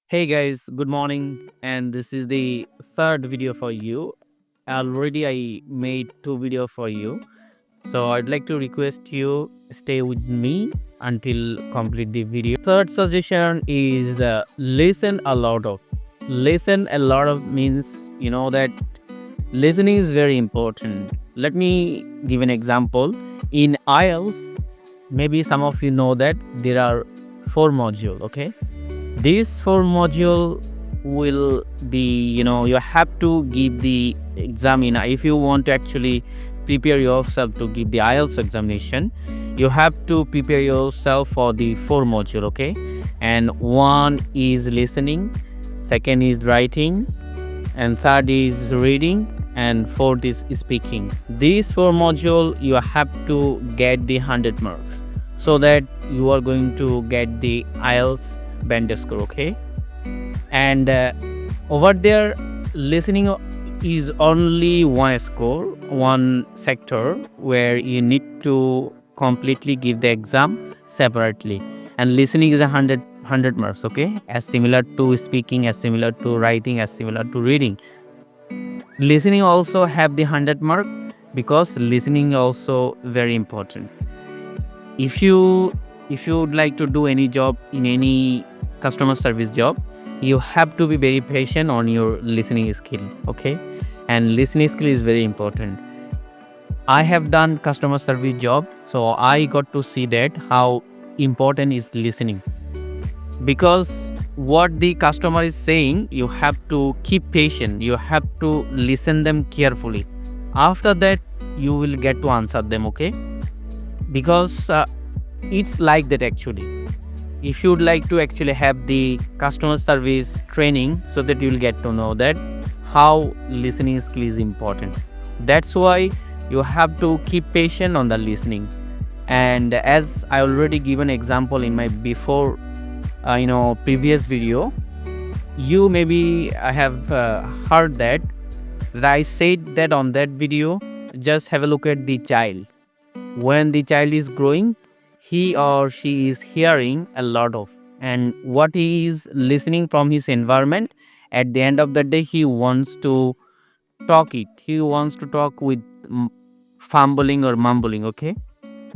Hey guys, good morning, and this is the third video for you. Already I made two video for you, so I'd like to request you stay with me until complete the video. Third suggestion is listen a lot of means that listening is very important. Let me give an example. In IELTS, maybe some of you know that there are four modules. Okay, this four module will be, you have to give the exam if you want to actually prepare yourself to give the IELTS examination. You have to prepare yourself for the four module, okay? And one is listening, second is writing, and third is reading, and fourth is speaking. These four module you have to get the 100 marks so that you are going to get the IELTS band score, okay? And over there, listening is only one score, one sector where you need to completely give the exam separately. And listening is 100 marks, okay? As similar to speaking, as similar to writing, as similar to reading. Listening also have the 100 mark because listening also very important. If you would like to do any job in any customer service job, you have to be very patient on your listening skill, okay? And listening skill is very important. I have done customer service job, so I got to see that how important is listening, because what the customer is saying, you have to keep patient, you have to listen them carefully. After that, you will get to answer them, okay? Because it's like that actually. If you'd like to actually have the customer service training, so that you'll get to know that how listening skill is important. That's why you have to keep patient on the listening. And as I already given example in my before previous video, you maybe have heard that I said that on that video, just have a look at the child. When the child is growing, he or she is hearing a lot of, and what he is listening from his environment, at the end of the day he wants to he wants to talk with fumbling or mumbling, okay?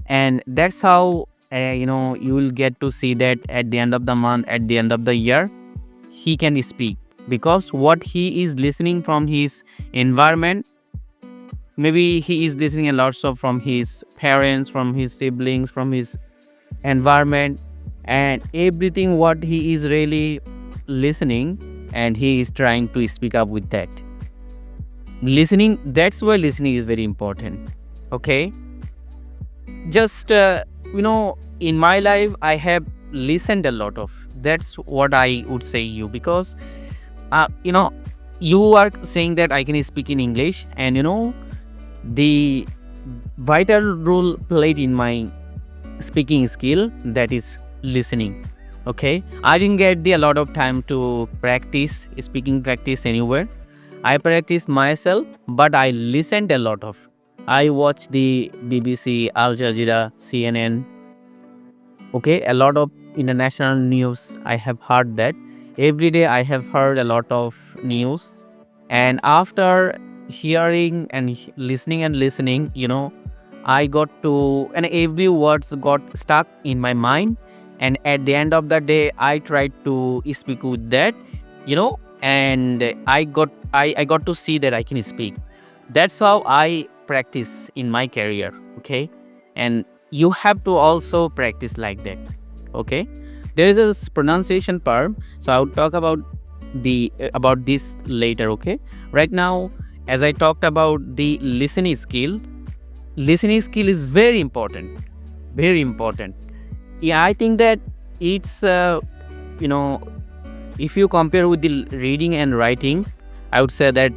And that's how you will get to see that at the end of the month, at the end of the year, he can speak, because what he is listening from his environment, maybe he is listening a lot so from his parents, from his siblings, from his environment, and everything what he is really listening, and he is trying to speak up with that listening. That's why listening is very important, okay? Just in my life I have listened a lot of, that's what I would say you, because uh, you know you are saying that I can speak in English, and the vital role played in my speaking skill, that is listening, okay? I didn't get a lot of time to practice speaking practice anywhere. I practiced myself, but I listened a lot of. I watched the BBC, Al Jazeera, CNN, okay? A lot of international news I have heard that. Every day I have heard a lot of news, and after hearing and listening and listening, I got to, and every words got stuck in my mind, and at the end of the day I tried to speak with that, and I got to see that I can speak. That's how I practice in my career, okay? And you have to also practice like that, okay? There is a pronunciation part, so I will talk about this later, okay? Right now, as I talked about the listening skill is very important, very important. Yeah, I think that it's you know if you compare with the reading and writing, I would say that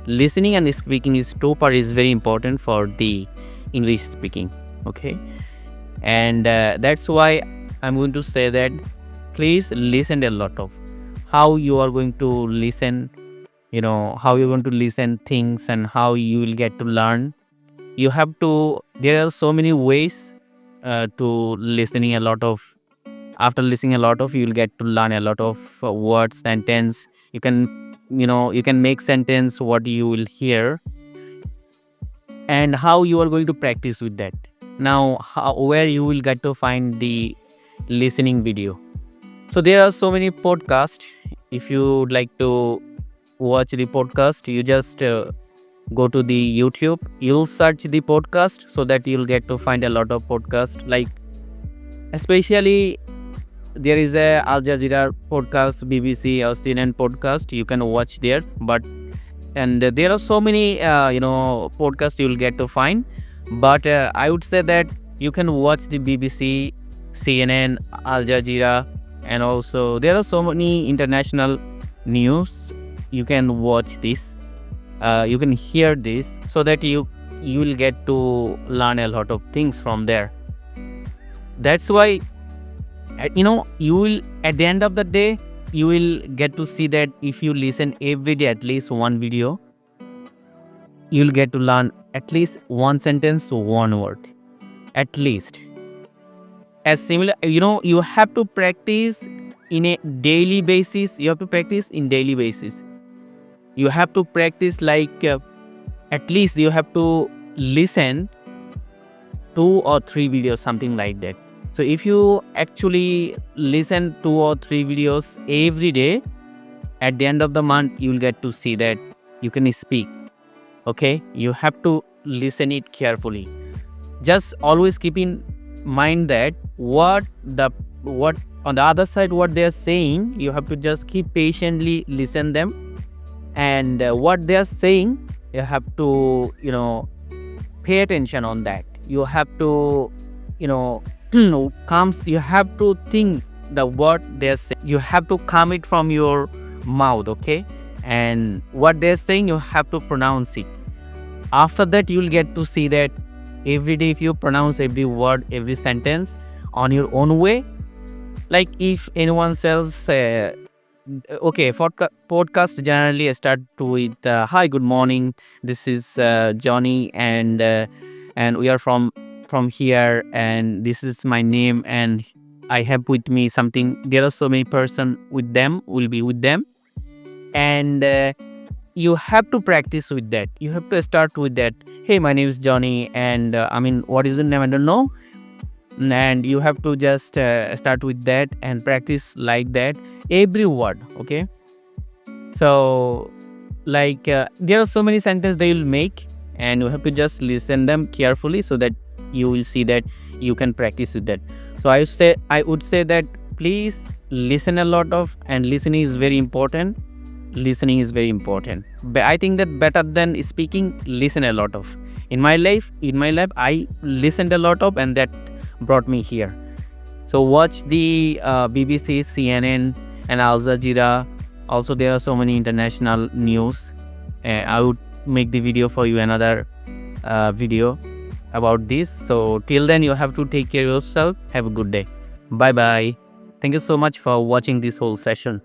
listening and speaking is topper is very important for the English speaking, okay? And that's why I'm going to say that please listen a lot of. How you are going to listen, how you're going to listen things, and how you will get to learn. You have to, there are so many ways to listening a lot of After listening a lot of, you'll get to learn a lot of words, sentence. You can make sentence what you will hear, and how you are going to practice with that. Now, where you will get to find the listening video. So there are so many podcasts. If you would like to watch the podcast, you just go to the YouTube. You'll search the podcast, so that you'll get to find a lot of podcasts. Like, especially there is a Al Jazeera podcast, BBC or CNN podcast. You can watch there, and there are so many podcasts you will get to find. But I would say that you can watch the BBC, CNN, Al Jazeera, and also there are so many international news. You can watch this, you can hear this, so that you will get to learn a lot of things from there. That's why you will, at the end of the day, you will get to see that if you listen every day at least one video, you'll get to learn at least one sentence to one word, at least. As similar, you have to practice in a daily basis. You have to practice in daily basis. You have to practice like at least you have to listen 2 or 3 videos, something like that. So if you actually listen 2 or 3 videos every day, at the end of the month, you will get to see that you can speak. Okay, you have to listen it carefully. Just always keep in mind that what on the other side, what they are saying, you have to just keep patiently listen them, and what they are saying, you have to pay attention on that. You have to you have to think the word they're saying. You have to come it from your mouth, okay? And what they're saying, you have to pronounce it. After that, you'll get to see that every day, if you pronounce every word, every sentence on your own way, like if anyone else okay, podcast generally start with hi, good morning, this is Johnny, and we are from here, and this is my name, and I have with me something. There are so many person with them, will be with them, and you have to practice with that. You have to start with that. Hey, my name is Johnny, and what is your name? I don't know. And you have to just start with that and practice like that every word, okay? So like there are so many sentences they will make, and you have to just listen them carefully, so that you will see that you can practice with that. So I would say that please listen a lot of, and listening is very important. Listening is very important. But I think that better than speaking, listen a lot of. In my life, I listened a lot of, and that brought me here. So watch the BBC, CNN, and Al Jazeera. Also, there are so many international news. I would make the video for you, another video about this. So till then, you have to take care of yourself. Have a good day. Bye bye. Thank you so much for watching this whole session.